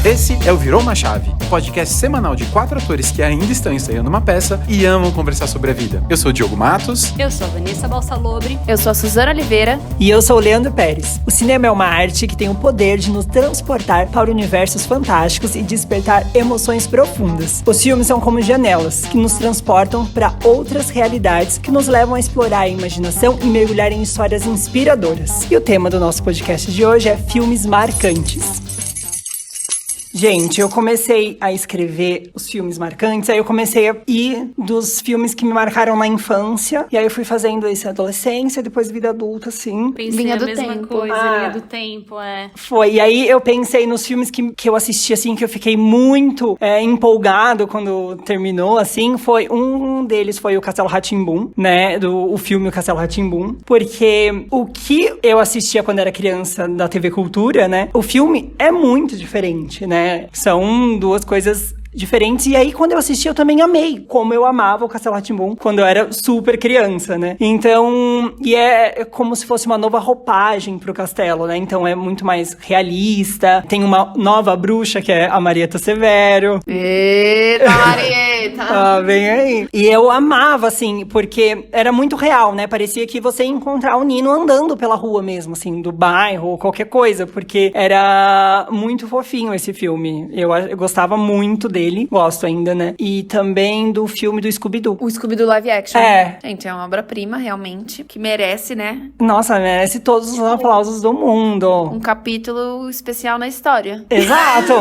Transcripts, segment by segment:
Esse é o Virou uma Chave, um podcast semanal de 4 atores que ainda estão ensaiando uma peça e amam conversar sobre a vida. Eu sou o Diogo Matos. Eu sou a Vanessa Balsalobre. Eu sou a Suzana Oliveira. E eu sou o Leandro Pérez. O cinema é uma arte que tem o poder de nos transportar para universos fantásticos e despertar emoções profundas. Os filmes são como janelas, que nos transportam para outras realidades que nos levam a explorar a imaginação e mergulhar em histórias inspiradoras. E o tema do nosso podcast de hoje é filmes marcantes. Gente, eu comecei a escrever os filmes marcantes, aí eu comecei a ir dos filmes que me marcaram na infância, e aí eu fui fazendo isso na adolescência, depois vida adulta, assim. Pensei Linha a do mesma tempo. coisa, linha do tempo, Foi, e aí eu pensei nos filmes que eu assisti, assim, que eu fiquei muito empolgado quando terminou, assim, foi um deles foi o Castelo Rá-Tim-Bum, né, o filme O Castelo Rá-Tim-Bum, porque o que eu assistia quando era criança da TV Cultura, né, o filme é muito diferente, né, são duas coisas diferentes, e aí quando eu assisti eu também amei, como eu amava o Castelo Rá-Tim-Bum quando eu era super criança, né, então, e é como se fosse uma nova roupagem pro castelo, né, então é muito mais realista, tem uma nova bruxa que é a Marieta Severo. Eita, Marieta! Ah, vem aí. E eu amava, assim, porque era muito real, né? Parecia que você ia encontrar o Nino andando pela rua mesmo, assim, do bairro ou qualquer coisa, porque era muito fofinho esse filme. Eu gostava muito dele, gosto ainda, né? E também do filme do Scooby-Doo. O Scooby-Doo live action. É. Gente, é uma obra-prima, realmente, que merece, né? Nossa, merece todos os aplausos do mundo. Um capítulo especial na história. Exato!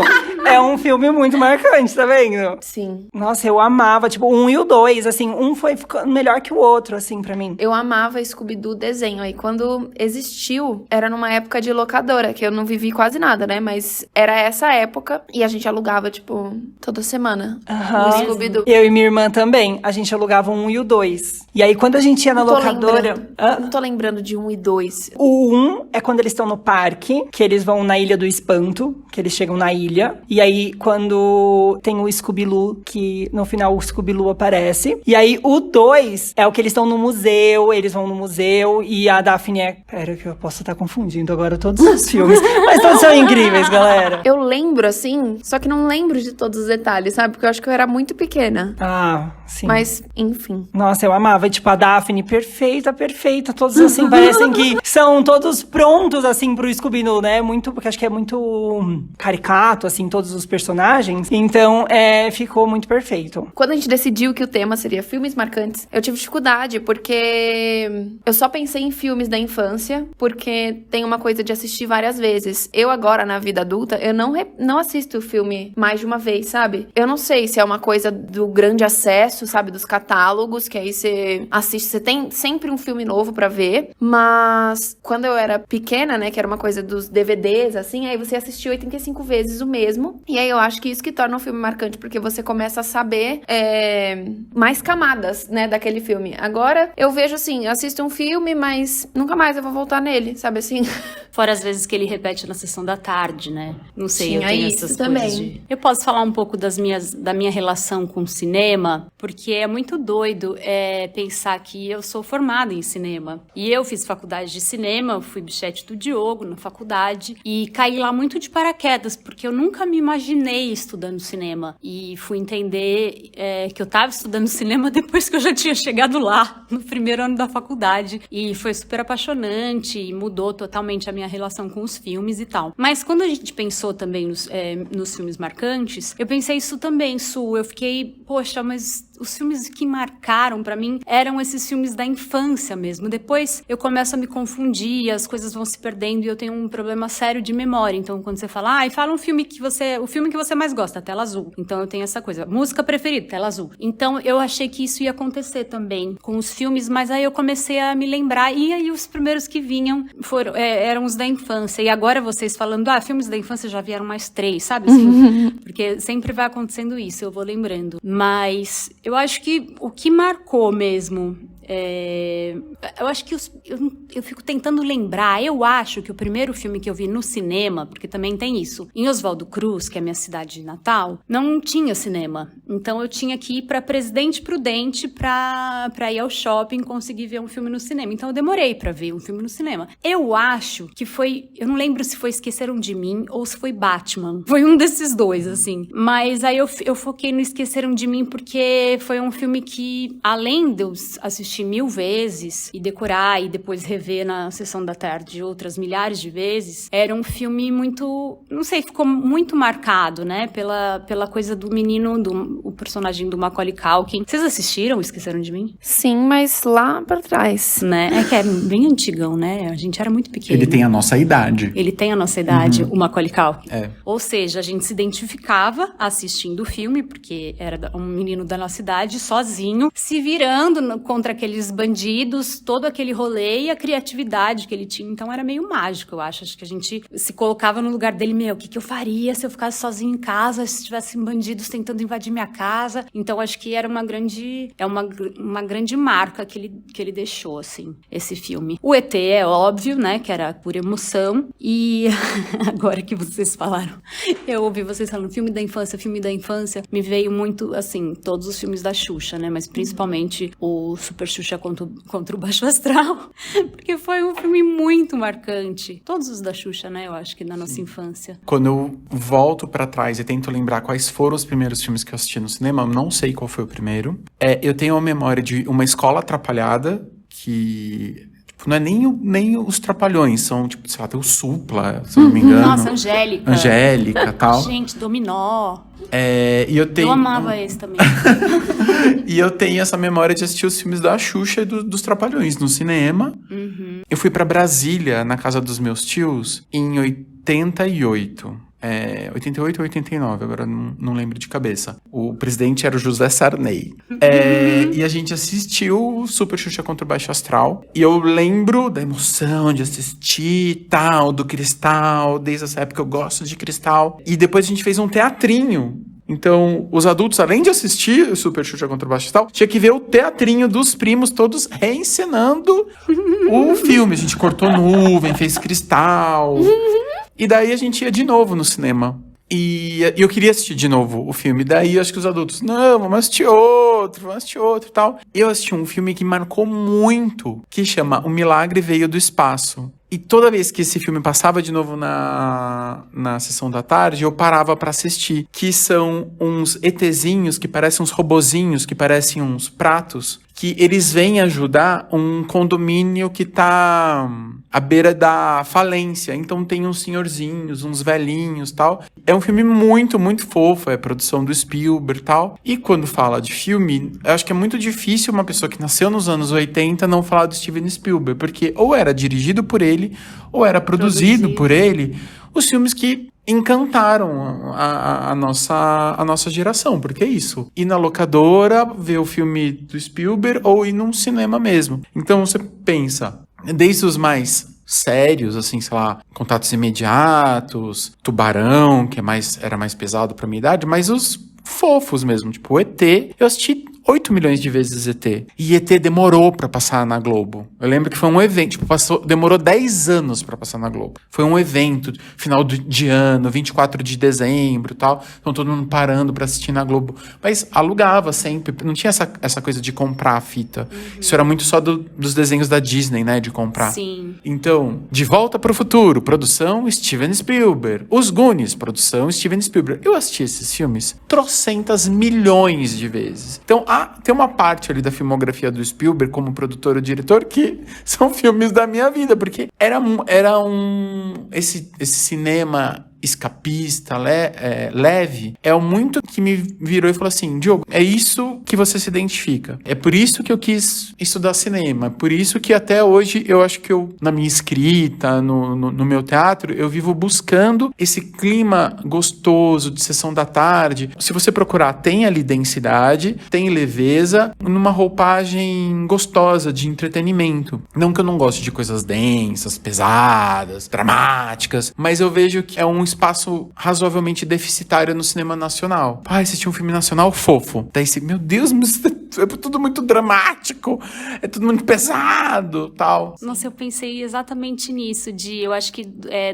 É um filme muito marcante, tá vendo? Sim. Nossa, eu amava, tipo, 1 e o 2, assim, um foi ficando melhor que o outro, assim, pra mim. Eu amava Scooby-Doo desenho. E quando existiu, era numa época de locadora, que eu não vivi quase nada, né? Mas era essa época e a gente alugava, tipo, toda semana. Aham. O Scooby-Doo. Eu e minha irmã também, a gente alugava o 1 e o 2. E aí, quando a gente ia na locadora... Não tô lembrando de 1 e 2. O 1 é quando eles estão no parque, que eles vão na Ilha do Espanto, que eles chegam na ilha. E aí, quando tem o Scooby-Loo, que no final o Scooby-Loo aparece. E aí, o 2 é o que eles estão no museu, eles vão no museu e a Daphne é... Pera que eu posso estar confundindo agora todos os filmes. Mas todos são incríveis, galera. Eu lembro, assim, só que não lembro de todos os detalhes, sabe? Porque eu acho que eu era muito pequena. Ah, sim. Mas, enfim. Nossa, eu amava. E, tipo, a Daphne, perfeita, perfeita. Todos, assim, parecem que são todos prontos, assim, pro Scooby-Doo, né? Muito, porque acho que é muito caricato, assim, todos os personagens. Então, ficou muito perfeito. Quando a gente decidiu que o tema seria filmes marcantes, eu tive dificuldade, porque eu só pensei em filmes da infância, porque tem uma coisa de assistir várias vezes. Eu agora, na vida adulta, eu não assisto o filme mais de uma vez, sabe? Eu não sei se é uma coisa do grande acesso, sabe? Dos catálogos, que aí você assiste, você tem sempre um filme novo pra ver, mas quando eu era pequena, né, que era uma coisa dos DVDs, assim, aí você assistiu 85 vezes o mesmo, e aí eu acho que isso que torna um filme marcante, porque você começa a saber mais camadas, né, daquele filme. Agora, eu vejo assim, eu assisto um filme, mas nunca mais eu vou voltar nele, sabe assim? Fora as vezes que ele repete na sessão da tarde, né? Não sei, Tinha eu tenho isso essas também. coisas de... Eu posso falar um pouco da minha relação com o cinema, porque é muito doido pensar que eu sou formada em cinema. E eu fiz faculdade de cinema, eu fui bichete do Diogo na faculdade, e caí lá muito de paraquedas, porque eu nunca me imaginei estudando cinema. E fui entender que eu tava estudando cinema depois que eu já tinha chegado lá, no primeiro ano da faculdade. E foi super apaixonante, e mudou totalmente a minha relação com os filmes e tal. Mas quando a gente pensou também nos filmes marcantes, eu pensei isso também, Su. Eu fiquei, poxa, mas os filmes que marcaram pra mim eram esses filmes da infância mesmo. Depois eu começo a me confundir, as coisas vão se perdendo e eu tenho um problema sério de memória. Então, quando você fala, fala o filme que você mais gosta, tela azul. Então, eu tenho essa coisa. Música preferida, tela azul. Então, eu achei que isso ia acontecer também com os filmes, mas aí eu comecei a me lembrar, e aí os primeiros que vinham eram os da infância. E agora vocês falando, filmes da infância já vieram mais 3, sabe? Assim, porque sempre vai acontecendo isso, eu vou lembrando. Mas eu acho que o que marcou mesmo Eu acho que eu fico tentando lembrar. Eu acho que o primeiro filme que eu vi no cinema, porque também tem isso, em Oswaldo Cruz, que é a minha cidade natal, não tinha cinema. Então eu tinha que ir pra Presidente Prudente pra ir ao shopping conseguir ver um filme no cinema. Então eu demorei pra ver um filme no cinema. Eu acho que foi... Eu não lembro se foi Esqueceram de Mim ou se foi Batman. Foi um desses dois, assim. Mas aí eu foquei no Esqueceram de Mim porque foi um filme que, além de eu assistir 1000 vezes e decorar e depois rever na sessão da tarde outras milhares de vezes, era um filme muito... Não sei, ficou muito marcado, né? Pela coisa do menino, o personagem do Macaulay Culkin. Vocês assistiram Esqueceram de Mim? Sim, mas lá pra trás. Né? É que é bem antigão, né? A gente era muito pequeno. Ele tem a nossa idade. Ele tem a nossa idade, o Macaulay Culkin. É. Ou seja, a gente se identificava assistindo o filme, porque era um menino da nossa idade, sozinho, se virando contra aqueles bandidos, todo aquele rolê e a criatividade que ele tinha. Então era meio mágico, eu acho. Acho que a gente se colocava no lugar dele, o que eu faria se eu ficasse sozinho em casa, se tivessem bandidos tentando invadir minha casa? Então acho que era uma grande marca que ele deixou, assim, esse filme. O ET é óbvio, né, que era por emoção. E agora que vocês falaram, eu ouvi vocês falando filme da infância, me veio muito, assim, todos os filmes da Xuxa, né, mas principalmente o Super Xuxa contra o Baixo Astral, porque foi um filme muito marcante. Todos os da Xuxa, né, eu acho que na nossa infância. Quando eu volto pra trás e tento lembrar quais foram os primeiros filmes que eu assisti no cinema, eu não sei qual foi o primeiro. Eu tenho a memória de Uma Escola Atrapalhada, que... Não é nem os Trapalhões, são, tipo, sei lá, tem o Supla, se eu não me engano. Nossa, Angélica. Angélica, tal. Gente, Dominó. E eu tenho... Eu amava esse também. E eu tenho essa memória de assistir os filmes da Xuxa e dos Trapalhões no cinema. Uhum. Eu fui pra Brasília, na casa dos meus tios, em 88. 88 ou 89, agora não lembro de cabeça. O presidente era o José Sarney. E a gente assistiu o Super Xuxa contra o Baixo Astral. E eu lembro da emoção de assistir tal, do Cristal. Desde essa época eu gosto de Cristal. E depois a gente fez um teatrinho. Então, os adultos, além de assistir o Super Xuxa contra o Baixo Astral, tinha que ver o teatrinho dos primos todos reencenando o filme. A gente cortou nuvem, fez Cristal... E daí a gente ia de novo no cinema. E eu queria assistir de novo o filme. Daí acho que os adultos, não, vamos assistir outro e tal. Eu assisti um filme que marcou muito, que chama O Milagre Veio do Espaço. E toda vez que esse filme passava de novo na sessão da tarde, eu parava pra assistir. Que são uns ETzinhos, que parecem uns robozinhos, que parecem uns pratos, que eles vêm ajudar um condomínio que tá à beira da falência. Então tem uns senhorzinhos, uns velhinhos e tal. É um filme muito, muito fofo, é produção do Spielberg e tal. E quando fala de filme, eu acho que é muito difícil uma pessoa que nasceu nos anos 80 não falar do Steven Spielberg, porque ou era dirigido por ele, ou era produzido por ele, os filmes que encantaram a nossa geração, porque é isso. Ir na locadora, ver o filme do Spielberg, ou ir num cinema mesmo. Então você pensa, desde os mais sérios, assim, sei lá, Contatos Imediatos, Tubarão, que era mais pesado pra minha idade, mas os fofos mesmo, tipo o ET, eu assisti 8 milhões de vezes ET. E ET demorou pra passar na Globo. Eu lembro que foi um evento, tipo, demorou 10 anos pra passar na Globo. Foi um evento, final de ano, 24 de dezembro e tal. Então todo mundo parando pra assistir na Globo. Mas alugava sempre, não tinha essa coisa de comprar a fita. Uhum. Isso era muito só dos desenhos da Disney, né, de comprar. Sim. Então, De Volta pro Futuro, produção Steven Spielberg. Os Goonies, produção Steven Spielberg. Eu assisti esses filmes trocentas milhões de vezes. Então, tem uma parte ali da filmografia do Spielberg como produtor ou diretor que são filmes da minha vida, porque esse cinema escapista, leve, é muito que me virou e falou assim, Diogo, é isso que você se identifica. É por isso que eu quis estudar cinema. É por isso que até hoje eu acho que na minha escrita, no meu teatro, eu vivo buscando esse clima gostoso de sessão da tarde. Se você procurar, tem ali densidade, tem leveza, numa roupagem gostosa de entretenimento. Não que eu não goste de coisas densas, pesadas, dramáticas, mas eu vejo que é um espaço razoavelmente deficitário no cinema nacional. Assistir um filme nacional fofo. Daí você, meu Deus, mas é tudo muito dramático, é tudo muito pesado, tal. Nossa, eu pensei exatamente nisso, eu acho que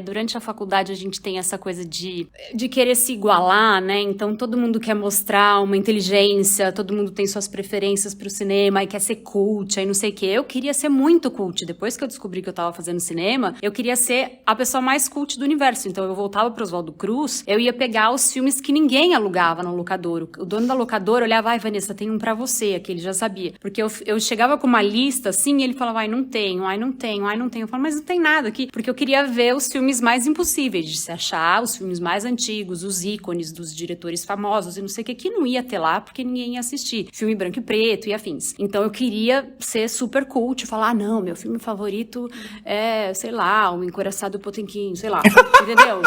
durante a faculdade a gente tem essa coisa de querer se igualar, né? Então todo mundo quer mostrar uma inteligência, todo mundo tem suas preferências pro cinema e quer ser cult, aí não sei o quê. Eu queria ser muito cult. Depois que eu descobri que eu tava fazendo cinema, eu queria ser a pessoa mais cult do universo. Então eu voltava pro Oswaldo Cruz, eu ia pegar os filmes que ninguém alugava no locador. O dono da locadora olhava, ai, Vanessa, tem um pra você, aqui ele já sabia. Porque eu chegava com uma lista, assim, e ele falava, ai, não tenho. Eu falava, mas não tem nada aqui. Porque eu queria ver os filmes mais impossíveis de se achar, os filmes mais antigos, os ícones dos diretores famosos e não sei o que não ia ter lá, porque ninguém ia assistir. Filme branco e preto e afins. Então eu queria ser super cult, falar, não, meu filme favorito é, sei lá, O Encoraçado Potemkin, sei lá, entendeu?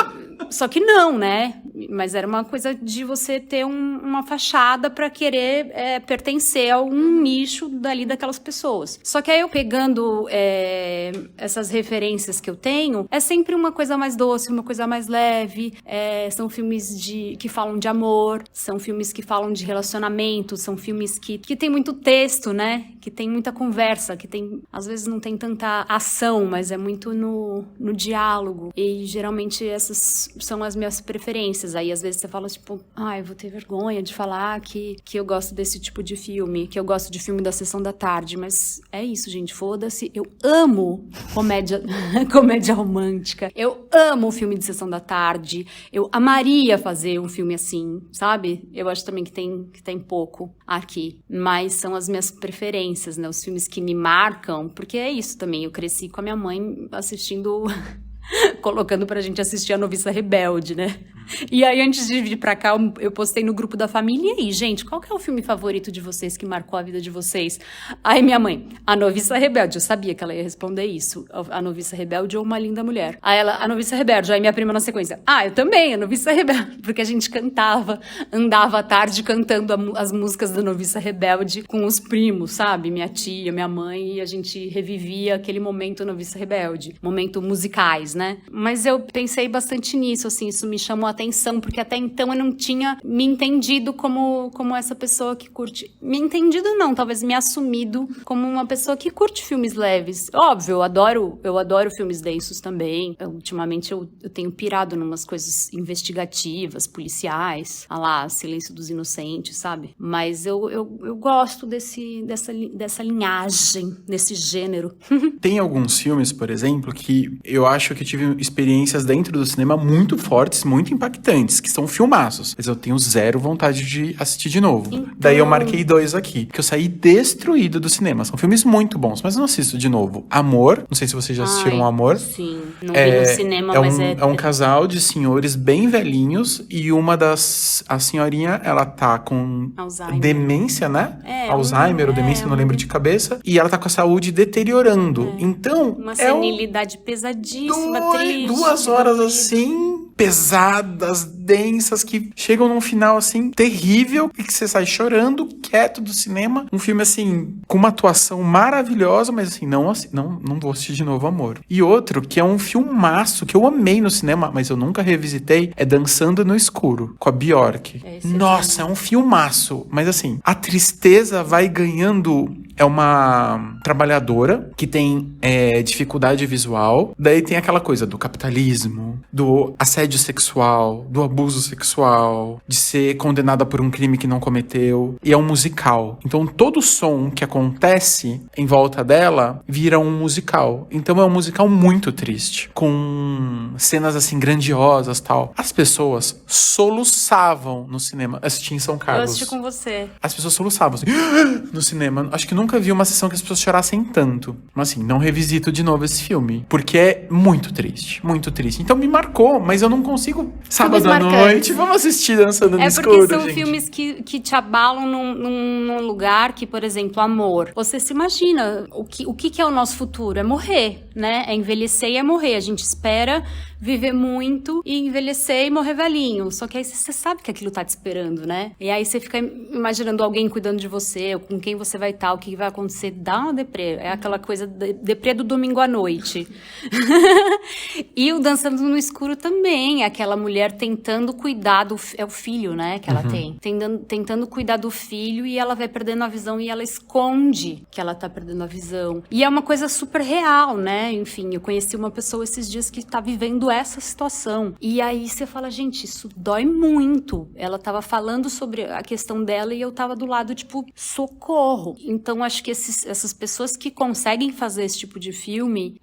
Só que não, né? Mas era uma coisa de você ter uma fachada pra querer pertencer a um nicho dali daquelas pessoas. Só que aí eu pegando essas referências que eu tenho, é sempre uma coisa mais doce, uma coisa mais leve. São filmes que falam de amor, são filmes que falam de relacionamento, são filmes que tem muito texto, né? Que tem muita conversa, que tem, às vezes não tem tanta ação, mas é muito no diálogo. E geralmente essas são as minhas preferências. Aí às vezes você fala tipo, eu vou ter vergonha de falar que eu gosto desse tipo de filme, que eu gosto de filme da Sessão da Tarde, mas é isso, gente, foda-se. Eu amo comédia romântica, eu amo filme de Sessão da Tarde, eu amaria fazer um filme assim, sabe? Eu acho também que tem pouco aqui, mas são as minhas preferências, né? Os filmes que me marcam, porque é isso também, eu cresci com a minha mãe assistindo... colocando pra gente assistir A Noviça Rebelde, né? E aí, antes de vir pra cá, eu postei no grupo da família. E aí, gente, qual que é o filme favorito de vocês que marcou a vida de vocês? Aí minha mãe, A Noviça Rebelde. Eu sabia que ela ia responder isso. A Noviça Rebelde ou Uma Linda Mulher. Aí ela, A Noviça Rebelde. Aí minha prima na sequência, eu também, A Noviça Rebelde. Porque a gente cantava, andava à tarde cantando as músicas da Noviça Rebelde com os primos, sabe? Minha tia, minha mãe, e a gente revivia aquele momento Noviça Rebelde. Momento musicais, né? Mas eu pensei bastante nisso, assim, isso me chamou a atenção, porque até então eu não tinha me entendido como essa pessoa que curte. Me entendido não, talvez me assumido como uma pessoa que curte filmes leves. Óbvio, eu adoro filmes densos também. Ultimamente eu tenho pirado numas coisas investigativas, policiais, Silêncio dos Inocentes, sabe? Mas eu gosto dessa linhagem, desse gênero. Tem alguns filmes, por exemplo, que eu acho que eu tive experiências dentro do cinema muito fortes, muito impactantes, que são filmaços. Mas eu tenho zero vontade de assistir de novo. Então... Daí eu marquei 2 aqui, que eu saí destruído do cinema. São filmes muito bons, mas eu não assisto de novo. Amor, não sei se vocês já assistiram Amor. Sim, não vi no cinema, mas é um casal de senhores bem velhinhos e a senhorinha, ela tá com demência, né? Alzheimer ou demência, não lembro de cabeça. E ela tá com a saúde deteriorando. Então, uma senilidade pesadíssima, 2 horas assim, pesadas, densas, que chegam num final assim, terrível, e que você sai chorando, quieto do cinema. Um filme assim, com uma atuação maravilhosa, mas assim, não vou assistir de novo Amor. E outro, que é um filmaço, que eu amei no cinema, mas eu nunca revisitei, é Dançando no Escuro, com a Bjork. Nossa, é um filmaço. Mas assim, a tristeza vai ganhando... É uma trabalhadora que tem dificuldade visual. Daí tem aquela coisa do capitalismo, do assédio sexual, do abuso sexual, de ser condenada por um crime que não cometeu. E é um musical. Então todo som que acontece em volta dela vira um musical. Então é um musical muito triste, com cenas assim grandiosas e tal. As pessoas soluçavam no cinema. Assisti em São Carlos. Eu assisti com você. As pessoas soluçavam assim, no cinema. Acho que nunca vi uma sessão que as pessoas chorassem tanto. Mas assim, não revisito de novo esse filme. Porque é muito triste. Muito triste. Então me marcou, mas eu não consigo... Sábado à Marcantes. Vamos assistir Dançando no É Escuro, porque são gente. filmes que te abalam num lugar que, por exemplo, amor. Você se imagina, o que é o nosso futuro? É morrer, né? É envelhecer e é morrer. A gente espera viver muito e envelhecer e morrer velhinho. Só que aí você sabe que aquilo tá te esperando, né? E aí você fica imaginando alguém cuidando de você, ou com quem você vai estar, o que vai acontecer. Dá uma deprê. É aquela coisa deprê do domingo à noite. E o Dançando no Escuro também. Aquela mulher tentando cuidar é o filho, né? Que ela tem. Tentando cuidar do filho e ela vai perdendo a visão e ela esconde que ela tá perdendo a visão. E é uma coisa super real, né? Enfim, eu conheci uma pessoa esses dias que tá vivendo essa situação. E aí você fala, gente, isso dói muito. Ela tava falando sobre a questão dela e eu tava do lado, tipo, socorro. Então, acho que essas pessoas que conseguem fazer esse tipo de filme,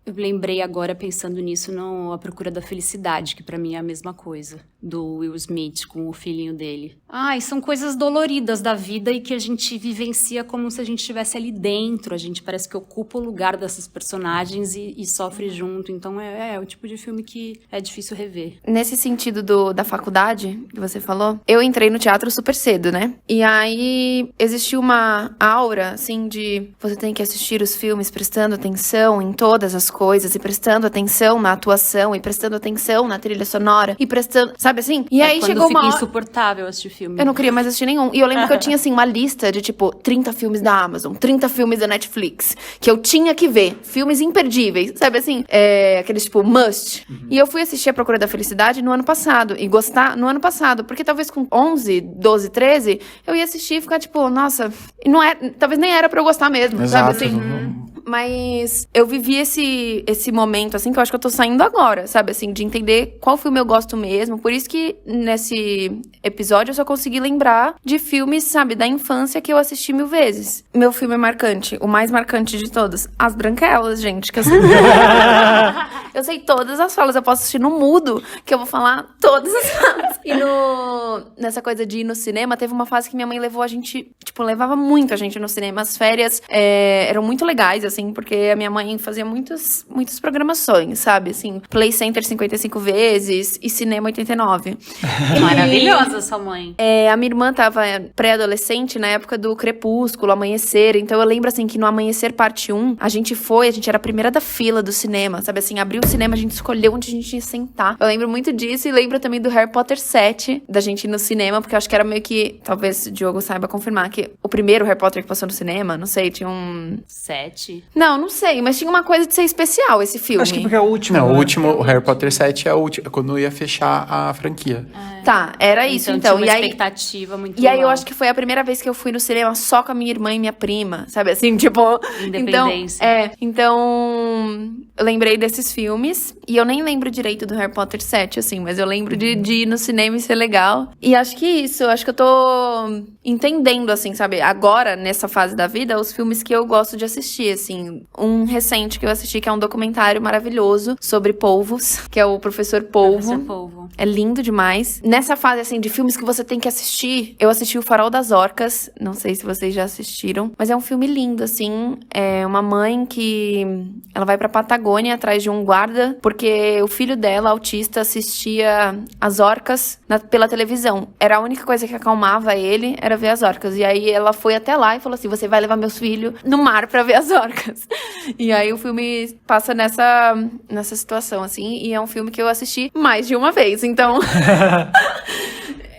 eu lembrei agora, pensando nisso, no A Procura da Felicidade, que pra mim é a mesma coisa, do Will Smith com o filhinho dele. E são coisas doloridas da vida e que a gente vivencia como se a gente estivesse ali dentro. A gente parece que ocupa o lugar dessas personagens e sofre junto. Então é o tipo de filme que é difícil rever. Nesse sentido da faculdade, que você falou, eu entrei no teatro super cedo, né? E aí existiu uma aura, assim, de você tem que assistir os filmes prestando atenção em todas as coisas, e prestando atenção na atuação, e prestando atenção na trilha sonora, e prestando, sabe assim? E aí chegou uma hora... insuportável assistir filme. Eu não queria mais assistir nenhum. E eu lembro que eu tinha, assim, uma lista de, tipo, 30 filmes da Amazon, 30 filmes da Netflix, que eu tinha que ver. Filmes imperdíveis, sabe assim? Aqueles, tipo, must. E eu fui assistir A Procura da Felicidade no ano passado, e gostar no ano passado, porque talvez com 11, 12, 13, eu ia assistir e ficar, tipo, nossa, não é, talvez nem era pra eu gostar mesmo, Exato. sabe assim? Mas eu vivi esse momento, assim, que eu acho que eu tô saindo agora, sabe? Assim, de entender qual filme eu gosto mesmo. Por isso que nesse episódio eu só consegui lembrar de filmes, sabe, da infância que eu assisti 1000 vezes. Meu filme marcante, o mais marcante de todos, As Branquelas, gente. Que eu eu sei todas as falas, eu posso assistir no mudo, que eu vou falar todas as falas. E nessa coisa de ir no cinema, teve uma fase que minha mãe levou a gente, tipo, levava muito a gente no cinema. As férias eram muito legais, assim, porque a minha mãe fazia muitas programações, sabe? Assim, Play Center 55 vezes e Cinema 89. Maravilhosa sua mãe. A minha irmã tava pré-adolescente na época do Crepúsculo, Amanhecer. Então eu lembro, assim, que no Amanhecer Parte 1, a gente era a primeira da fila do cinema, sabe? Assim, abriu o cinema, a gente escolheu onde a gente ia sentar. Eu lembro muito disso e lembro também do Harry Potter 7, da gente ir no cinema, porque eu acho que era meio que, talvez o Diogo saiba confirmar, que o primeiro Harry Potter que passou no cinema, não sei, tinha um... 7? Não sei, mas tinha uma coisa de ser especial esse filme. Acho que porque é o último. Não, né? o último, o Harry Potter 7 é o último, é quando ia fechar a franquia. Tá, era isso, então. Tinha E uma aí, expectativa muito e aí eu alta. acho que foi a primeira vez que eu fui no cinema só com a minha irmã e minha prima, sabe assim, tipo... Independência. Então, eu lembrei desses filmes, e eu nem lembro direito do Harry Potter 7, assim, mas eu lembro de ir no cinema e ser legal. E acho que isso, acho que eu tô entendendo, assim, sabe, agora, nessa fase da vida, os filmes que eu gosto de assistir, assim. Um recente que eu assisti, que é um documentário maravilhoso sobre polvos, que é o Professor Polvo. Professor Polvo. É lindo demais. Nessa fase, assim, de filmes que você tem que assistir, eu assisti O Farol das Orcas. Não sei se vocês já assistiram. Mas é um filme lindo, assim. É uma mãe que... ela vai pra Patagônia atrás de um guarda, porque o filho dela, autista, assistia as orcas pela televisão. Era a única coisa que acalmava ele, era ver as orcas. E aí ela foi até lá e falou assim, você vai levar meus filhos no mar pra ver as orcas. E aí o filme passa nessa situação, assim. E é um filme que eu assisti mais de uma vez. Então,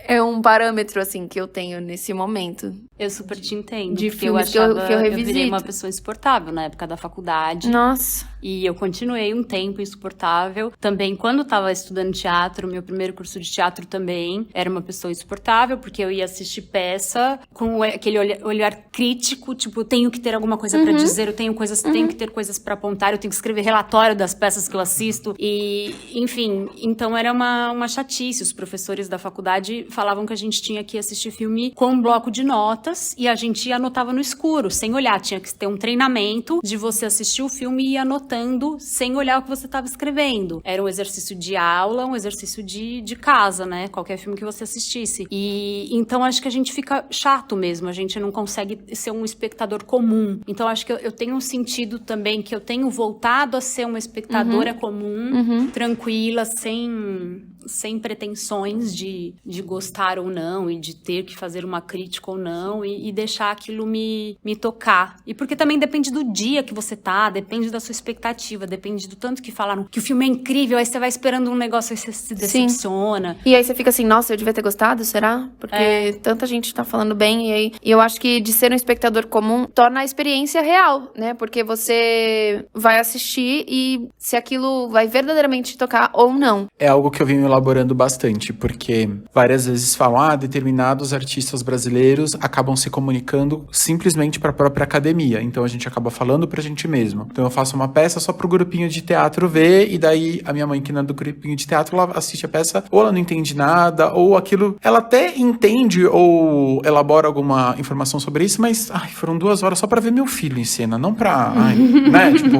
é um parâmetro, assim, que eu tenho nesse momento. Eu super te entendo. De porque eu filmes achava, que eu eu revisito. virei uma pessoa insuportável na época da faculdade. Nossa. E eu continuei um tempo insuportável. Também, quando estava estudando teatro, meu primeiro curso de teatro também, era uma pessoa insuportável, porque eu ia assistir peça com aquele olhar crítico, tipo, tenho que ter alguma coisa pra dizer, eu tenho que ter coisas pra apontar, eu tenho que escrever relatório das peças que eu assisto. E, enfim, então era uma chatice. Os professores da faculdade falavam que a gente tinha que assistir filme com um bloco de notas e a gente anotava no escuro, sem olhar. Tinha que ter um treinamento de você assistir o filme e ir anotando sem olhar o que você estava escrevendo. Era um exercício de aula, um exercício de casa, né? Qualquer filme que você assistisse. E então acho que a gente fica chato mesmo, a gente não consegue ser um espectador comum. Então acho que eu tenho sentido também que eu tenho voltado a ser uma espectadora comum, tranquila, sem sem pretensões de gostar ou não, e de ter que fazer uma crítica ou não, e deixar aquilo me tocar. E porque também depende do dia que você tá, depende da sua expectativa, depende do tanto que falaram que o filme é incrível, aí você vai esperando um negócio e você se decepciona. E aí você fica assim, nossa, eu devia ter gostado, será? Porque tanta gente tá falando bem, e eu acho que de ser um espectador comum torna a experiência real, né? Porque você vai assistir e se aquilo vai verdadeiramente te tocar ou não. É algo que eu venho elaborando bastante, porque várias vezes falam, determinados artistas brasileiros acabam se comunicando simplesmente para a própria academia, então a gente acaba falando pra gente mesmo. Então eu faço uma peça só pro grupinho de teatro ver, e daí a minha mãe, que não é do grupinho de teatro, ela assiste a peça, ou ela não entende nada, ou aquilo, ela até entende ou elabora alguma informação sobre isso, mas foram 2 horas só pra ver meu filho em cena, não pra, né, tipo,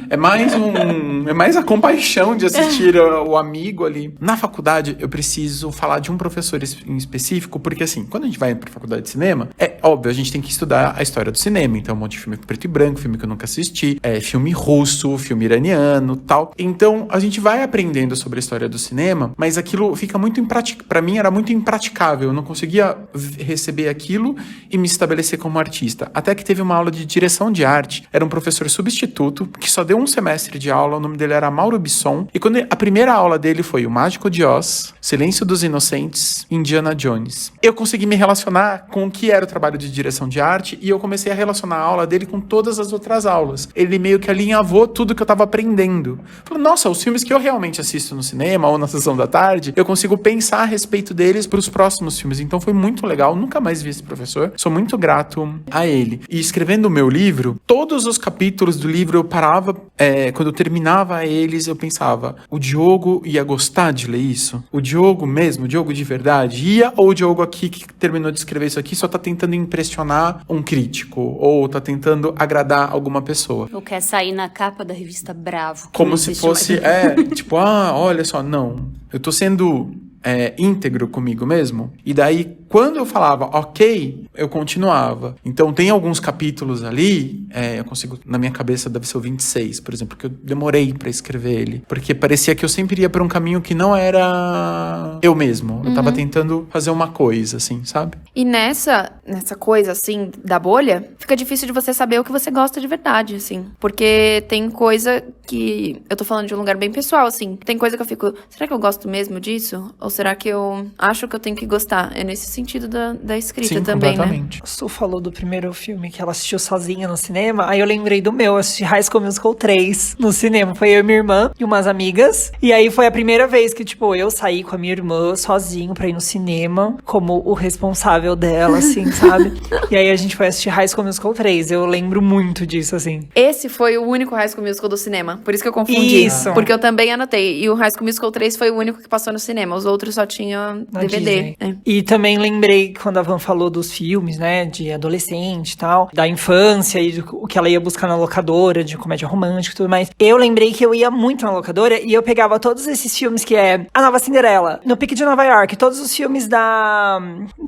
é mais a compaixão de assistir o amigo ali. Na faculdade, eu preciso falar de um professor em específico, porque assim, quando a gente vai pra faculdade de cinema, é óbvio, a gente tem que estudar a história do cinema, então um monte de filme preto e branco, filme que eu nunca assisti, filme russo, filme iraniano, tal. Então, a gente vai aprendendo sobre a história do cinema, mas aquilo fica muito impraticável. Pra mim, era muito impraticável. Eu não conseguia receber aquilo e me estabelecer como artista. Até que teve uma aula de direção de arte. Era um professor substituto, que só deu um semestre de aula. O nome dele era Mauro Bisson. E quando a primeira aula dele foi O Mágico de Oz, Silêncio dos Inocentes, Indiana Jones. Eu consegui me relacionar com o que era o trabalho de direção de arte, e eu comecei a relacionar a aula dele com todas as outras aulas. Ele meio que alinhavou tudo que eu tava aprendendo. Falei, nossa, os filmes que eu realmente assisto no cinema ou na sessão da tarde, eu consigo pensar a respeito deles pros próximos filmes. Então foi muito legal, nunca mais vi esse professor. Sou muito grato a ele. E escrevendo o meu livro, todos os capítulos do livro eu parava, quando eu terminava eles, eu pensava, o Diogo ia gostar de ler isso? O Diogo mesmo, o Diogo de verdade, ia? Ou o Diogo aqui que terminou de escrever isso aqui só tá tentando impressionar um crítico? Ou tá tentando agradar alguma pessoa? Ou quer sair na capa da revista Bravo. Como se fosse, tipo, olha só, não, eu tô sendo íntegro comigo mesmo. E daí, quando eu falava ok, eu continuava. Então, tem alguns capítulos ali, eu consigo, na minha cabeça deve ser o 26, por exemplo, que eu demorei pra escrever ele. Porque parecia que eu sempre ia pra um caminho que não era eu mesmo. Eu tava tentando fazer uma coisa, assim, sabe? E nessa coisa, assim, da bolha, fica difícil de você saber o que você gosta de verdade, assim. Porque tem coisa que... Eu tô falando de um lugar bem pessoal, assim. Tem coisa que eu fico... Será que eu gosto mesmo disso? Ou será que eu acho que eu tenho que gostar? É nesse sentido da escrita. Sim, também, completamente. Né? A Su falou do primeiro filme que ela assistiu sozinha no cinema, aí eu lembrei do meu, eu assisti High School Musical 3 no cinema. Foi eu e minha irmã e umas amigas. E aí foi a primeira vez que, tipo, eu saí com a minha irmã sozinho pra ir no cinema, como o responsável dela, assim, sabe? E aí a gente foi assistir High School Musical 3. Eu lembro muito disso, assim. Esse foi o único High School Musical do cinema. Por isso que eu confundi. Isso. Porque eu também anotei. E o High School Musical 3 foi o único que passou no cinema. Os outros só tinham Na DVD. E também lembrei quando a Van falou dos filmes, né, de adolescente e tal, da infância e o que ela ia buscar na locadora, de comédia romântica e tudo mais. Eu lembrei que eu ia muito na locadora e eu pegava todos esses filmes que é A Nova Cinderela, No Pique de Nova York, todos os filmes da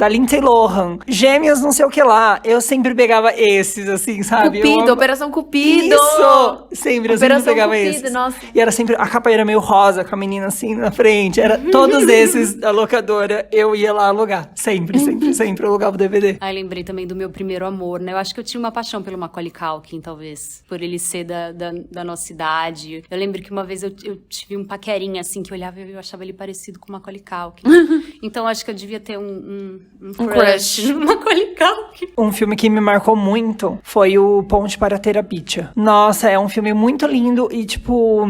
Lindsay Lohan, Gêmeas não sei o que lá. Eu sempre pegava esses, assim, sabe? Cupido, Operação Cupido! Isso! Sempre, eu sempre pegava Cupido, esses. nossa. E era sempre, a capa era meio rosa, com a menina assim na frente. Era todos esses da locadora, eu ia lá alugar. Sempre eu alugava o DVD. Aí lembrei também do meu primeiro amor, né? Eu acho que eu tinha uma paixão pelo Macaulay Culkin, talvez. Por ele ser da nossa idade. Eu lembro que uma vez eu tive um paquerinha, assim, que eu olhava e eu achava ele parecido com o Macaulay Culkin. Então acho que eu devia ter um crush no Macaulay Culkin. Um filme que me marcou muito foi o Ponte para Terabithia. Nossa, é um filme muito lindo e, tipo,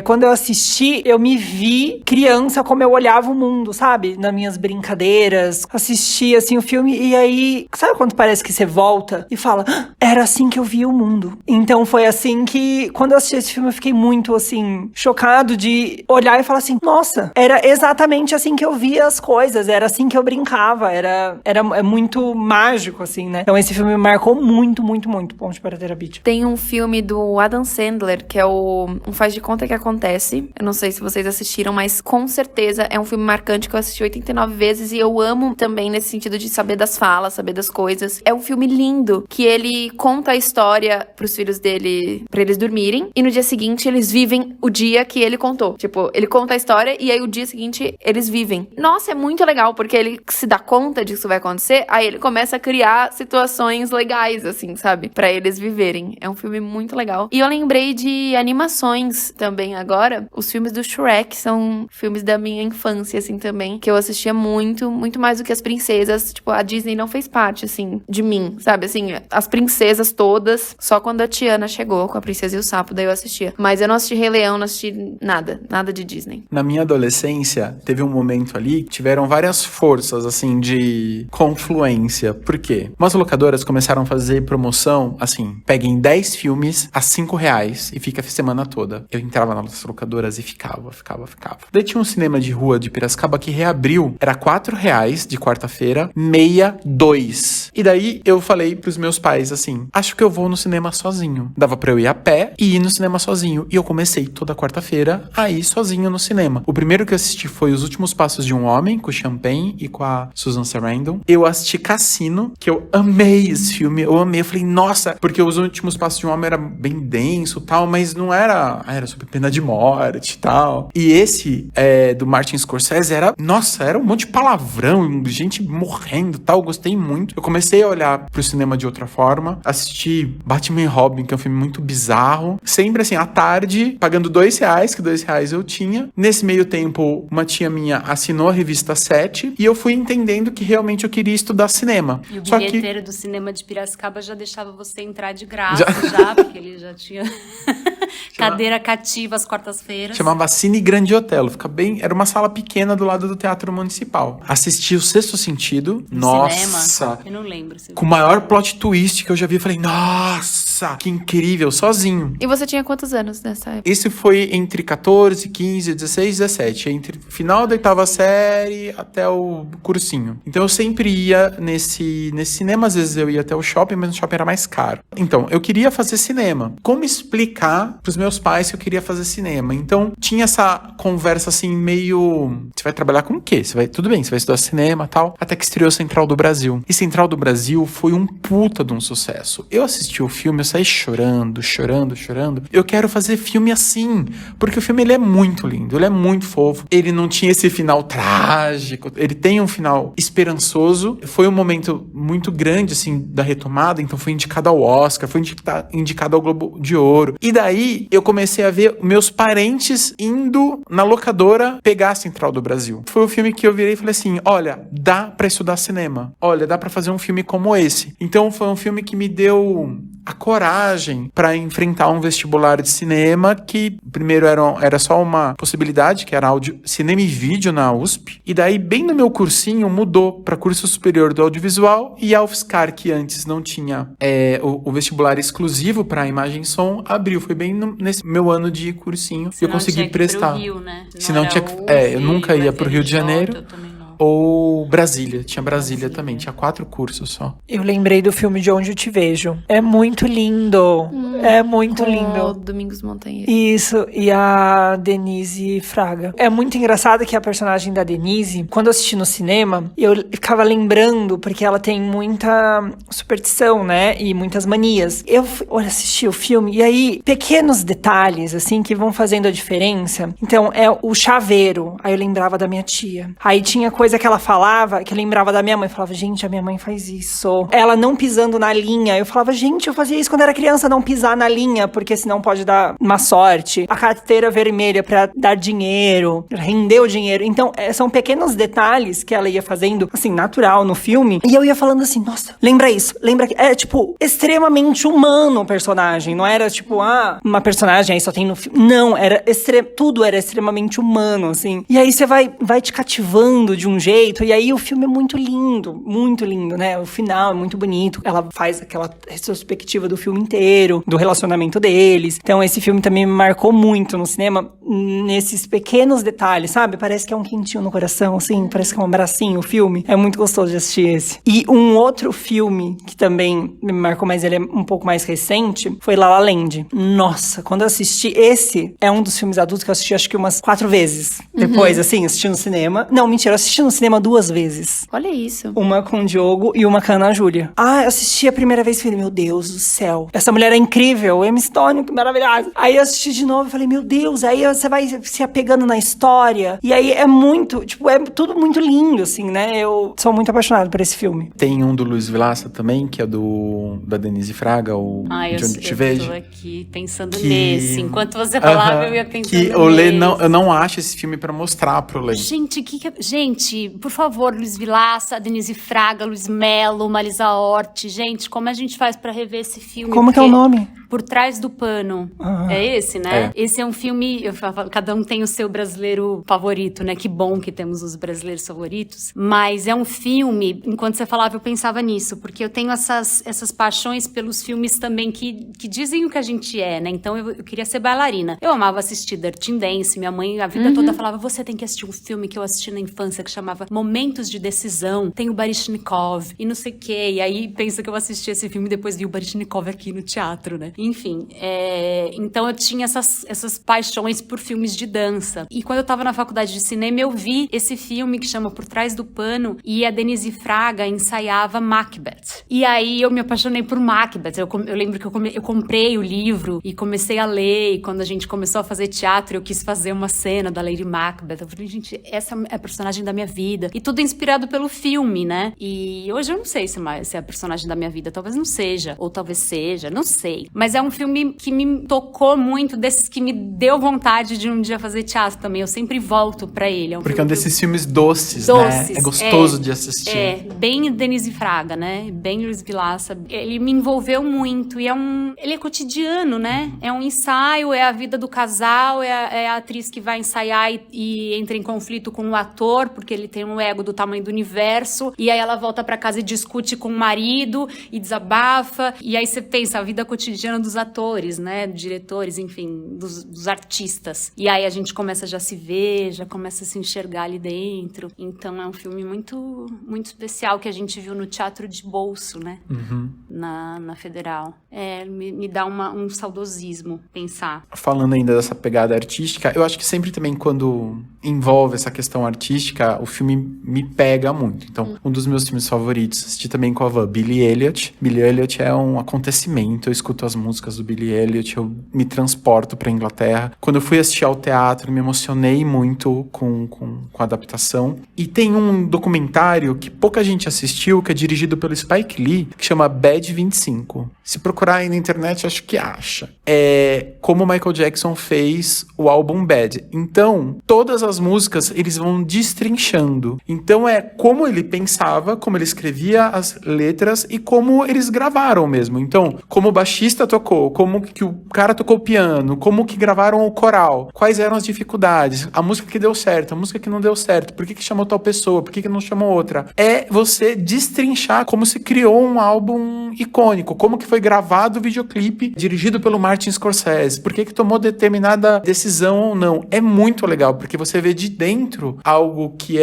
quando eu assisti, eu me vi criança como eu olhava o mundo, sabe? Nas minhas brincadeiras. Assisti, assim, o filme e aí... Sabe quando parece que você volta e fala, era assim que eu via o mundo. Então foi assim que, quando eu assisti esse filme, eu fiquei muito, assim, chocado de olhar e falar assim, nossa, era exatamente assim que eu via as coisas, era assim que eu brincava, era muito mágico, assim, né? Então esse filme me marcou muito, muito, muito, Ponte para Terabithia. Tem um filme do Adam Sandler, que é um Faz de Conta que Acontece. Eu não sei se vocês assistiram, mas com certeza é um filme marcante que eu assisti 89 vezes e eu amo também nesse sentido de saber das falas, saber das coisas. É um filme lindo, que ele conta a história pros filhos dele, pra eles dormirem, e no dia seguinte eles vivem o dia que ele contou. Tipo, ele conta a história e aí o dia seguinte eles vivem. Nossa, é muito legal, porque ele se dá conta de que isso vai acontecer, aí ele começa a criar situações legais, assim, sabe? Pra eles viverem. É um filme muito legal. E eu lembrei de animações também agora. Os filmes do Shrek são filmes da minha infância, assim, também, que eu assistia muito, muito mais do que as princesas. Tipo, a Disney não fez parte, assim, de mim, sabe? Assim, as princesas todas, só quando a Tiana chegou com a Princesa e o Sapo, daí eu assistia. Mas eu não assisti Rei Leão, não assisti nada de Disney. Na minha adolescência, teve um momento ali que tiveram várias forças, assim, de confluência. Por quê? Umas locadoras começaram a fazer promoção, assim, peguem 10 filmes a R$5 e fica a semana toda. Eu entrava nas locadoras e ficava. Daí tinha um cinema de rua de Piracicaba que reabriu, era R$4 de quarta-feira, meia, 2. E daí eu falei pros meus pais, assim, acho que eu vou no cinema sozinho. Dava pra eu ir a pé e ir no cinema sozinho. E eu comecei toda quarta-feira a ir sozinho no cinema. O primeiro que eu assisti foi Os Últimos Passos de um Homem, com o Champagne e com a Susan Sarandon. Eu assisti Cassino, que eu amei esse filme, eu amei. Eu falei, nossa, porque Os Últimos Passos de um Homem era bem denso e tal, mas não era... Era sobre pena de morte e tal. E esse, do Martin Scorsese, era um monte de palavrão, gente morrendo e tal. Eu gostei muito. Eu comecei a olhar pro cinema de outra forma. Assisti Batman e Robin, que é um filme muito bizarro. Sempre assim, à tarde, pagando R$2, que R$2 eu tinha. Nesse meio tempo, uma tia minha assinou a revista 7 e eu fui entendendo que realmente eu queria estudar cinema. E o bilheteiro do cinema de Piracicaba já deixava você entrar de graça, porque ele já tinha cadeira cativa às quartas-feiras. Chamava Cine Grande Otelo. Era uma sala pequena do lado do Teatro Municipal. Assisti O Sexto Sentido. Nossa! Cinema? Eu não lembro. Com o maior plot twist que eu já vi. Eu falei, nossa, que incrível, sozinho. E você tinha quantos anos nessa época? Esse foi entre 14, 15, 16 e 17. Entre o final da 8ª série até o cursinho. Então eu sempre ia nesse cinema. Às vezes eu ia até o shopping, mas o shopping era mais caro. Então, eu queria fazer cinema. Como explicar pros meus pais que eu queria fazer cinema? Então, tinha essa conversa assim, meio... Você vai trabalhar com o quê? Tudo bem, você vai estudar cinema e tal. Até que estreou Central do Brasil. E Central do Brasil foi um puta de um sucesso. Eu assisti o filme, eu saí chorando. Eu quero fazer filme assim. Porque o filme, ele é muito lindo, ele é muito fofo. Ele não tinha esse final trágico. Ele tem um final esperançoso. Foi um momento muito grande, assim, da retomada. Então, foi indicado ao Oscar, foi indicado ao Globo de Ouro. E daí, eu comecei a ver meus parentes indo na locadora pegar a Central do Brasil. Foi o filme que eu virei e falei assim, olha, dá pra estudar cinema. Olha, dá pra fazer um filme como esse. Então, foi um filme que me deu a coragem pra enfrentar um vestibular de cinema que, primeiro, era só uma possibilidade, que era cinema e vídeo na USP. E daí, bem no meu cursinho, mudou pra curso superior do audiovisual e a UFSCar, que antes não tinha o vestibular exclusivo pra imagem e som, abriu. Foi bem nesse meu ano de cursinho e eu consegui prestar. Pro Rio, né? Eu nunca ia pro Rio de Janeiro. Ou Brasília. Tinha Brasília também. Tinha 4 cursos só. Eu lembrei do filme De Onde Eu Te Vejo. É muito lindo. É muito lindo. Domingos Montanheiro. Isso. E a Denise Fraga. É muito engraçado que a personagem da Denise, quando eu assisti no cinema, eu ficava lembrando, porque ela tem muita superstição, né? E muitas manias. Eu assisti o filme e aí, pequenos detalhes, assim, que vão fazendo a diferença. Então, é o chaveiro. Aí eu lembrava da minha tia. Aí tinha coisa que ela falava, que eu lembrava da minha mãe. Eu falava, gente, a minha mãe faz isso. Ela não pisando na linha. Eu falava, gente, eu fazia isso quando era criança, não pisar na linha, porque senão pode dar má sorte. A carteira vermelha pra dar dinheiro, render o dinheiro. Então, são pequenos detalhes que ela ia fazendo, assim, natural no filme. E eu ia falando assim, nossa, lembra isso, lembra que... É, tipo, extremamente humano o personagem. Não era, tipo, uma personagem aí só tem no filme. Não, tudo era extremamente humano, assim. E aí você vai te cativando de um jeito, e aí o filme é muito lindo, né? O final é muito bonito. Ela faz aquela retrospectiva do filme inteiro, do relacionamento deles. Então esse filme também me marcou muito no cinema, nesses pequenos detalhes, sabe? Parece que é um quentinho no coração, assim, parece que é um abracinho o filme. É muito gostoso de assistir esse. E um outro filme que também me marcou, mas ele é um pouco mais recente, foi La La Land. Nossa, quando eu assisti, esse é um dos filmes adultos que eu assisti acho que umas 4 vezes. Depois, assim, assisti no cinema. Não, mentira, eu assisti no cinema 2 vezes. Olha isso. Uma com o Diogo e uma com a Ana Júlia. Ah, eu assisti a primeira vez e falei, meu Deus do céu. Essa mulher é incrível, Emma Stone, que maravilhosa. Aí eu assisti de novo e falei, meu Deus. Aí você vai se apegando na história. E aí é muito, tipo, é tudo muito lindo, assim, né? Eu sou muito apaixonado por esse filme. Tem um do Luiz Vilaça também, que é da Denise Fraga, o Eu De Onde Te Vejo. tô aqui pensando Que- nesse. Enquanto você falava, eu ia pensando Que o Lê, nesse. eu não acho esse filme pra mostrar pro Lê. Gente, por favor, Luiz Vilaça, Denise Fraga, Luiz Mello, Marisa Hort. Gente, como a gente faz pra rever esse filme? Como que é o Porque nome? Por Trás do Pano. Ah. É esse, né? É. Esse é um filme, eu falo, cada um tem o seu brasileiro favorito, né? Que bom que temos os brasileiros favoritos. Mas é um filme, enquanto você falava, eu pensava nisso, porque eu tenho essas paixões pelos filmes também que dizem o que a gente é, né? Então eu queria ser bailarina. Eu amava assistir Dirty Dance, minha mãe a vida toda falava, você tem que assistir um filme que eu assisti na infância que chamava Momentos de Decisão, tem o Baryshnikov e não sei o quê. E aí pensa que eu assisti esse filme e depois vi o Baryshnikov aqui no teatro, né? Enfim, então eu tinha essas paixões por filmes de dança. E quando eu tava na faculdade de cinema, eu vi esse filme que chama Por Trás do Pano e a Denise Fraga ensaiava Macbeth. E aí eu me apaixonei por Macbeth. Eu lembro que eu comprei o livro e comecei a ler. E quando a gente começou a fazer teatro, eu quis fazer uma cena da Lady Macbeth. Eu falei, gente, essa é a personagem da minha vida. E tudo inspirado pelo filme, né? E hoje eu não sei se é a personagem da minha vida. Talvez não seja. Ou talvez seja. Não sei. Mas é um filme que me tocou muito, desses que me deu vontade de um dia fazer teatro também. Eu sempre volto pra ele. Porque é um desses filmes doces, Doces, né? É gostoso de assistir. Bem Denise Fraga, né? Bem Luiz Vilaça. Ele me envolveu muito e ele é cotidiano, né? É um ensaio, é a vida do casal, é a atriz que vai ensaiar e entra em conflito com o ator, porque ele tem um ego do tamanho do universo, e aí ela volta pra casa e discute com o marido e desabafa, e aí você pensa a vida cotidiana dos atores, né? Diretores, enfim, dos artistas. E aí a gente começa já a se ver, já começa a se enxergar ali dentro. Então é um filme muito, muito especial que a gente viu no Teatro de Bolso, né? Na Federal. Me dá um saudosismo pensar. Falando ainda dessa pegada artística, eu acho que sempre também quando envolve essa questão artística, o filme me pega muito. Então, um dos meus filmes favoritos, assisti também com a Van, Billy Elliot. Billy Elliot é um acontecimento, eu escuto as músicas do Billy Elliot, eu me transporto pra Inglaterra. Quando eu fui assistir ao teatro, me emocionei muito com a adaptação. E tem um documentário que pouca gente assistiu, que é dirigido pelo Spike Lee, que chama Bad 25. Se procurar aí na internet, acho que acha. É como o Michael Jackson fez o álbum Bad. Então, todas as músicas, eles vão destrinchando. Então, é como ele pensava, como ele escrevia as letras e como eles gravaram mesmo. Então, como o baixista tocou, como que o cara tocou o piano, como que gravaram o coral, quais eram as dificuldades, a música que deu certo, a música que não deu certo, por que chamou tal pessoa, por que não chamou outra. É você destrinchar como se criou um álbum icônico, como que foi gravado o videoclipe dirigido pelo Martin Scorsese, por que tomou determinada decisão ou não. É muito legal, porque você vê de dentro algo que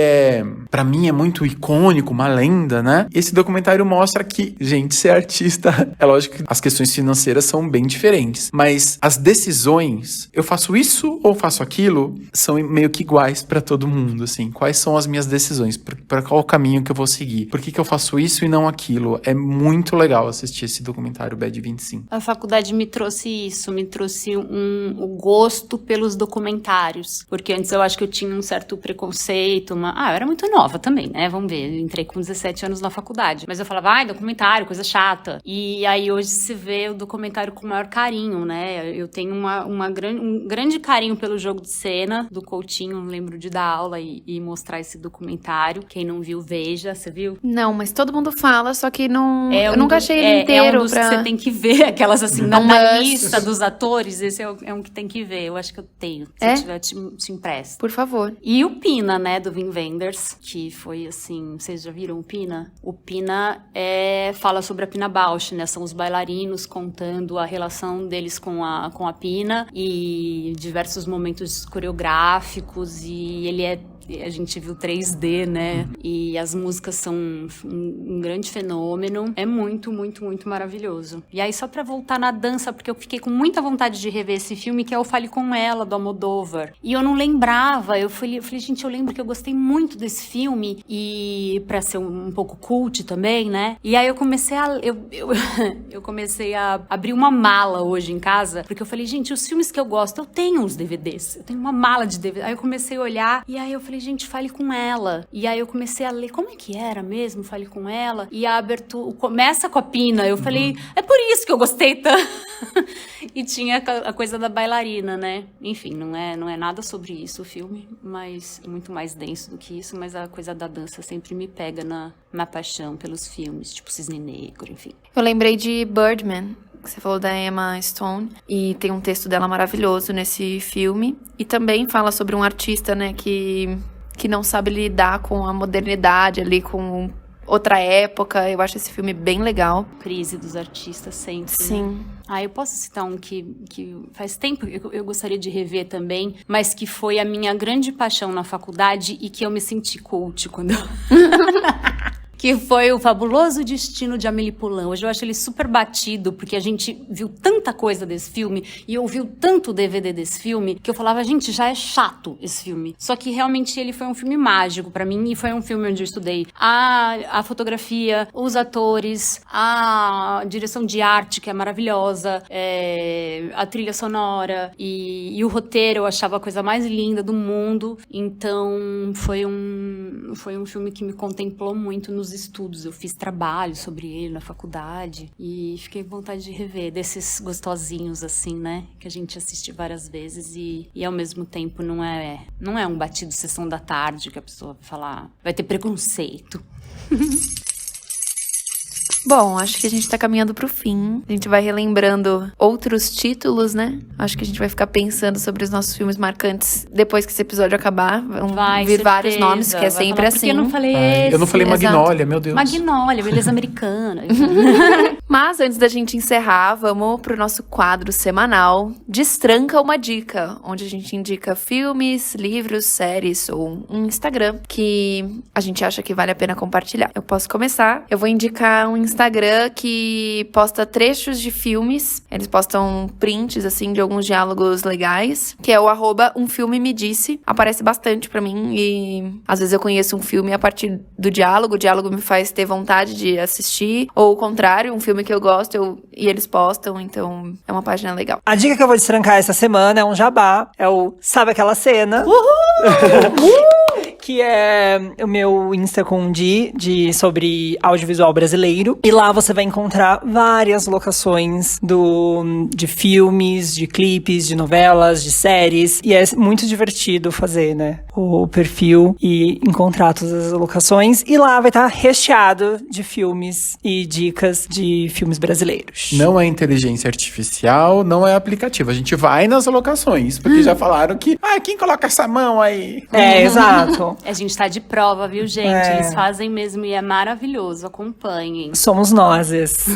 pra mim é muito icônico, uma lenda, né? Esse documentário mostra que, gente, ser artista, é lógico que as questões financeiras são bem diferentes, mas as decisões, eu faço isso ou faço aquilo, são meio que iguais pra todo mundo, assim. Quais são as minhas decisões? Pra qual o caminho que eu vou seguir? Por que eu faço isso e não aquilo? É muito legal assistir esse documentário Bad 25. A faculdade me trouxe isso, me trouxe o gosto pelos documentários, porque antes eu acho que eu tinha um certo preconceito, eu era muito nova também, né, vamos ver, eu entrei com 17 anos na faculdade, mas eu falava, documentário, coisa chata, e aí hoje se vê o documentário com o maior carinho, né, eu tenho um grande carinho pelo jogo de cena do Coutinho, lembro de dar aula e mostrar esse documentário, quem não viu, veja, você viu? Não, mas todo mundo fala, só que não, eu nunca achei ele inteiro. É um dos que você tem que ver, aquelas assim, na lista dos atores, esse é um que tem que ver, eu acho que eu tenho, se tiver eu te empresto. Por favor. E o Pina, né, do Wim Wenders, que foi assim, vocês já viram o Pina? O Pina fala sobre a Pina Bausch, né, são os bailarinos contando mostrando a relação deles com a Pina e diversos momentos coreográficos, e a gente viu 3D, né? E as músicas são um grande fenômeno. É muito, muito, muito maravilhoso. E aí, só pra voltar na dança, porque eu fiquei com muita vontade de rever esse filme, que é o Fale Com Ela, do Almodóvar. E eu não lembrava. Eu falei, gente, eu lembro que eu gostei muito desse filme. E pra ser um pouco cult também, né? E aí eu comecei eu comecei a abrir uma mala hoje em casa, porque eu falei, gente, os filmes que eu gosto, eu tenho uns DVDs. Eu tenho uma mala de DVD. Aí eu comecei a olhar, e aí eu falei, gente, Fale Com Ela. E aí eu comecei a ler, como é que era mesmo, Fale Com Ela? E a abertura começa com a Pina. Eu falei, é por isso que eu gostei tanto. E tinha a coisa da bailarina, né? Enfim, não é nada sobre isso o filme, mas muito mais denso do que isso. Mas a coisa da dança sempre me pega na paixão pelos filmes, tipo Cisne Negro, enfim. Eu lembrei de Birdman, que você falou da Emma Stone, e tem um texto dela maravilhoso nesse filme. E também fala sobre um artista, né, que não sabe lidar com a modernidade ali, com outra época. Eu acho esse filme bem legal. Crise dos artistas sempre. Sim. Né? Eu posso citar um que faz tempo eu gostaria de rever também, mas que foi a minha grande paixão na faculdade e que eu me senti cult quando que foi O Fabuloso Destino de Amélie Poulain. Hoje eu acho ele super batido, porque a gente viu tanta coisa desse filme e ouviu tanto DVD desse filme, que eu falava, gente, já é chato esse filme. Só que realmente ele foi um filme mágico pra mim, e foi um filme onde eu estudei a fotografia, os atores, a direção de arte, que é maravilhosa, a trilha sonora e o roteiro eu achava a coisa mais linda do mundo. Então foi um filme que me contemplou muito nos estudos. Eu fiz trabalho sobre ele na faculdade e fiquei com vontade de rever, desses gostosinhos assim, né? Que a gente assiste várias vezes e ao mesmo tempo não é um batido sessão da tarde que a pessoa vai falar, vai ter preconceito. Bom, acho que a gente tá caminhando pro fim. A gente vai relembrando outros títulos, né? Acho que a gente vai ficar pensando sobre os nossos filmes marcantes depois que esse episódio acabar. Vão vir vários nomes, que é sempre assim. Porque eu não falei esse. Eu não falei Magnolia, meu Deus. Magnolia, beleza americana. Mas antes da gente encerrar, vamos pro nosso quadro semanal Destranca uma Dica, onde a gente indica filmes, livros, séries ou um Instagram que a gente acha que vale a pena compartilhar. Eu posso começar. Eu vou indicar um Instagram que posta trechos de filmes. Eles postam prints, assim, de alguns diálogos legais, que é o @umfilmemedisse. Aparece bastante pra mim e às vezes eu conheço um filme a partir do diálogo. O diálogo me faz ter vontade de assistir, ou o contrário, um filme que eu gosto e eles postam, então é uma página legal. A dica que eu vou destrancar essa semana é um jabá, é o Sabe Aquela Cena? Que é o meu Insta com sobre audiovisual brasileiro. E lá você vai encontrar várias locações de filmes, de clipes, de novelas, de séries. E é muito divertido fazer, né? O perfil e encontrar todas as locações. E lá vai estar recheado de filmes e dicas de filmes brasileiros. Não é inteligência artificial, não é aplicativo. A gente vai nas locações, porque já falaram que... quem coloca essa mão aí? Exato. A gente tá de prova, viu, gente? Eles fazem mesmo e é maravilhoso. Acompanhem. Somos nozes.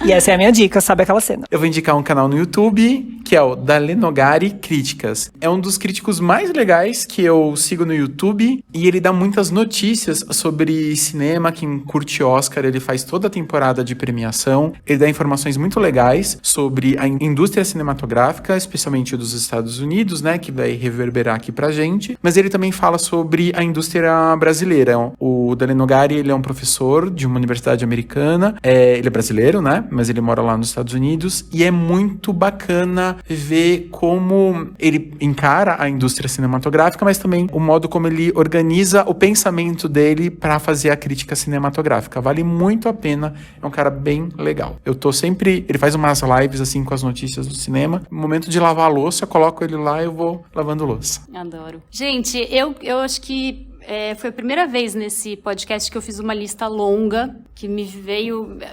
E essa é a minha dica, Sabe Aquela Cena? Eu vou indicar um canal no YouTube, que é o Dalenogari Críticas. É um dos críticos mais legais que eu sigo no YouTube, e ele dá muitas notícias sobre cinema. Quem curte Oscar, ele faz toda a temporada de premiação. Ele dá informações muito legais sobre a indústria cinematográfica, especialmente dos Estados Unidos, né, que vai reverberar aqui pra gente. Mas ele também fala sobre a indústria brasileira. O Dalenogari, ele é um professor de uma universidade americana. Ele é brasileiro, né? Mas ele mora lá nos Estados Unidos, e é muito bacana ver como ele encara a indústria cinematográfica, mas também o modo como ele organiza o pensamento dele para fazer a crítica cinematográfica. Vale muito a pena, é um cara bem legal. Ele faz umas lives assim com as notícias do cinema. No momento de lavar a louça, eu coloco ele lá e eu vou lavando louça. Adoro. Gente, eu acho que foi a primeira vez nesse podcast que eu fiz uma lista longa, que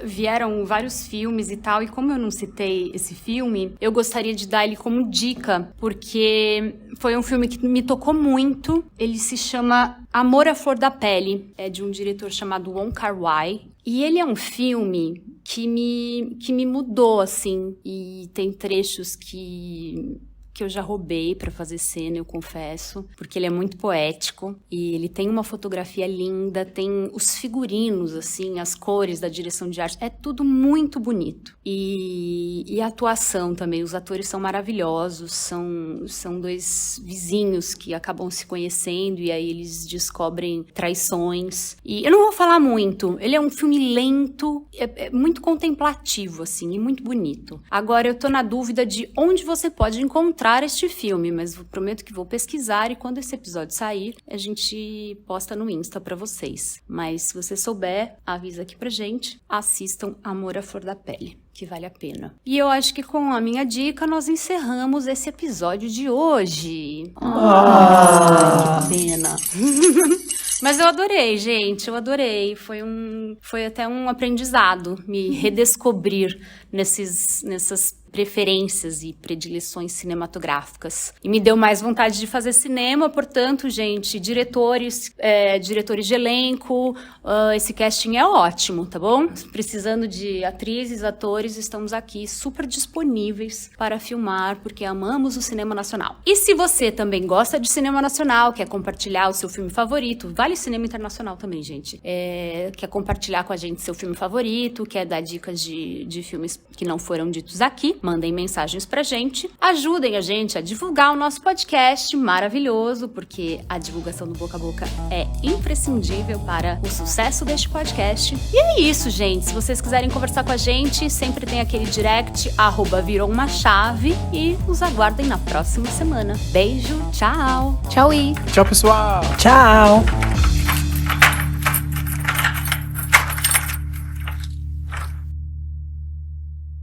vieram vários filmes e tal, e como eu não citei esse filme, eu gostaria de dar ele como dica, porque foi um filme que me tocou muito. Ele se chama Amor à Flor da Pele, é de um diretor chamado Wong Kar-wai, E ele é um filme que me mudou, assim, e tem trechos que eu já roubei pra fazer cena, eu confesso, porque ele é muito poético e ele tem uma fotografia linda, tem os figurinos, assim, as cores da direção de arte, é tudo muito bonito. E a atuação também, os atores são maravilhosos, são dois vizinhos que acabam se conhecendo e aí eles descobrem traições. E eu não vou falar muito, ele é um filme lento, é muito contemplativo, assim, e muito bonito. Agora eu tô na dúvida de onde você pode encontrar este filme, mas eu prometo que vou pesquisar e quando esse episódio sair, a gente posta no Insta pra vocês. Mas se você souber, avisa aqui pra gente. Assistam Amor à Flor da Pele, que vale a pena. E eu acho que com a minha dica, nós encerramos esse episódio de hoje. Que pena. Mas eu adorei, gente, eu adorei. Foi até um aprendizado me redescobrir nessas preferências e predileções cinematográficas. E me deu mais vontade de fazer cinema, portanto, gente, diretores de elenco, esse casting é ótimo, tá bom? Precisando de atrizes, atores, estamos aqui super disponíveis para filmar, porque amamos o cinema nacional. E se você também gosta de cinema nacional, quer compartilhar o seu filme favorito, vale cinema internacional também, gente. Quer compartilhar com a gente seu filme favorito, quer dar dicas de filmes que não foram ditos aqui, mandem mensagens pra gente, ajudem a gente a divulgar o nosso podcast maravilhoso, porque a divulgação do boca a boca é imprescindível para o sucesso deste podcast. E é isso, gente. Se vocês quiserem conversar com a gente, sempre tem aquele direct, @virou-uma-chave, e nos aguardem na próxima semana. Beijo, tchau! Tchau, Tchau, pessoal! Tchau!